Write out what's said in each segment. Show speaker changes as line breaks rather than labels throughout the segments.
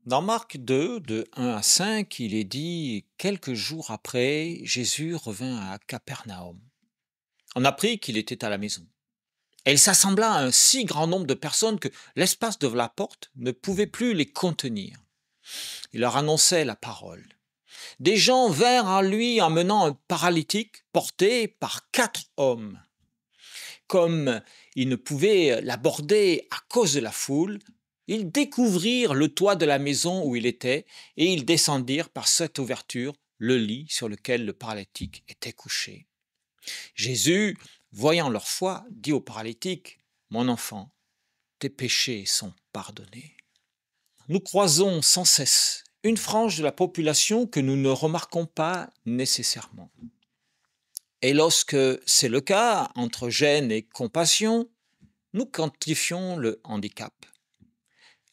Dans Marc 2, de 1 à 5, il est dit, quelques jours après, Jésus revint à Capernaum. On apprit qu'il était à la maison. Et il s'assembla à un si grand nombre de personnes que l'espace de la porte ne pouvait plus les contenir. Il leur annonçait la parole. Des gens vinrent à lui emmenant un paralytique porté par 4 hommes. Comme ils ne pouvaient l'aborder à cause de la foule, ils découvrirent le toit de la maison où il était et ils descendirent par cette ouverture le lit sur lequel le paralytique était couché. Jésus, voyant leur foi, dit au paralytique, « Mon enfant, tes péchés sont pardonnés. » Nous croisons sans cesse une frange de la population que nous ne remarquons pas nécessairement. Et lorsque c'est le cas, entre gêne et compassion, nous quantifions le handicap.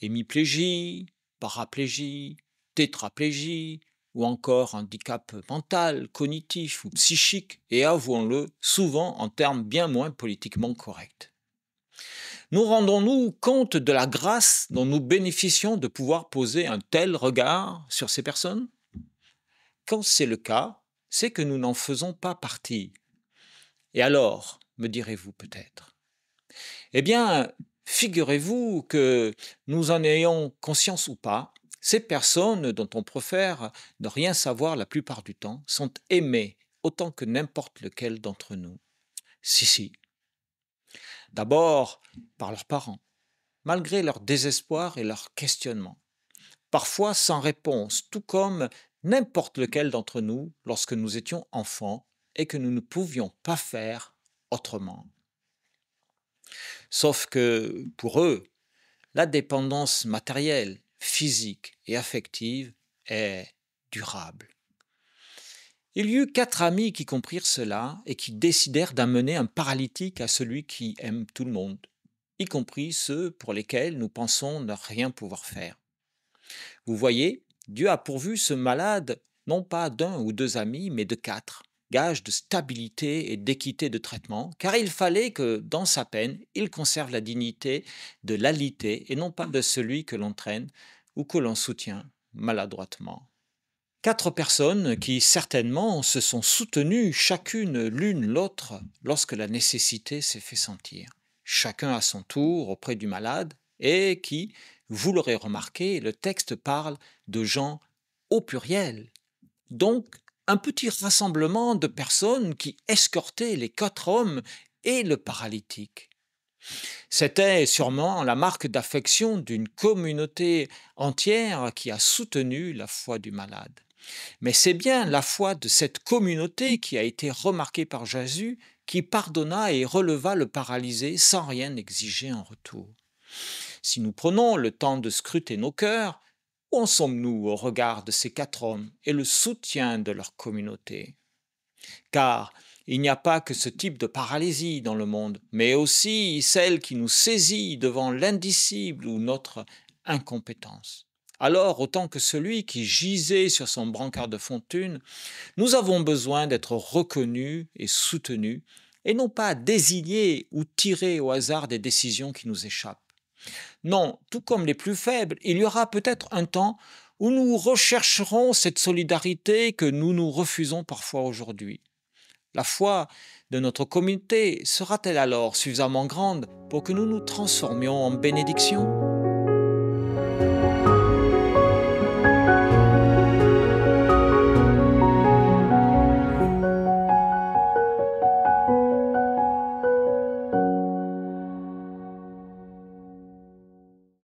Hémiplégie, paraplégie, tétraplégie, ou encore handicap mental, cognitif ou psychique, et avouons-le, souvent en termes bien moins politiquement corrects. Nous rendons-nous compte de la grâce dont nous bénéficions de pouvoir poser un tel regard sur ces personnes? Quand c'est le cas, c'est que nous n'en faisons pas partie. Et alors, me direz-vous peut-être? Eh bien, figurez-vous que nous en ayons conscience ou pas, ces personnes dont on préfère ne rien savoir la plupart du temps sont aimées autant que n'importe lequel d'entre nous. Si. D'abord par leurs parents, malgré leur désespoir et leur questionnement. Parfois sans réponse, tout comme n'importe lequel d'entre nous lorsque nous étions enfants et que nous ne pouvions pas faire autrement. Sauf que pour eux, la dépendance matérielle, physique et affective est durable. Il y eut 4 amis qui comprirent cela et qui décidèrent d'amener un paralytique à celui qui aime tout le monde, y compris ceux pour lesquels nous pensons ne rien pouvoir faire. Vous voyez, Dieu a pourvu ce malade non pas d'1 ou 2 amis, mais de 4, gage de stabilité et d'équité de traitement, car il fallait que, dans sa peine, il conserve la dignité de l'alité et non pas de celui que l'on traîne ou que l'on soutient maladroitement. 4 personnes qui, certainement, se sont soutenues chacune l'une l'autre lorsque la nécessité s'est fait sentir, chacun à son tour auprès du malade, et qui, vous l'aurez remarqué, le texte parle de gens au pluriel. Donc, un petit rassemblement de personnes qui escortaient les 4 hommes et le paralytique. C'était sûrement la marque d'affection d'une communauté entière qui a soutenu la foi du malade. Mais c'est bien la foi de cette communauté qui a été remarquée par Jésus, qui pardonna et releva le paralysé sans rien exiger en retour. Si nous prenons le temps de scruter nos cœurs, où en sommes-nous au regard de ces 4 hommes et le soutien de leur communauté? Car il n'y a pas que ce type de paralysie dans le monde, mais aussi celle qui nous saisit devant l'indicible ou notre incompétence. Alors, autant que celui qui gisait sur son brancard de fortune, nous avons besoin d'être reconnus et soutenus, et non pas désignés ou tirés au hasard des décisions qui nous échappent. Non, tout comme les plus faibles, il y aura peut-être un temps où nous rechercherons cette solidarité que nous nous refusons parfois aujourd'hui. La foi de notre communauté sera-t-elle alors suffisamment grande pour que nous nous transformions en bénédiction?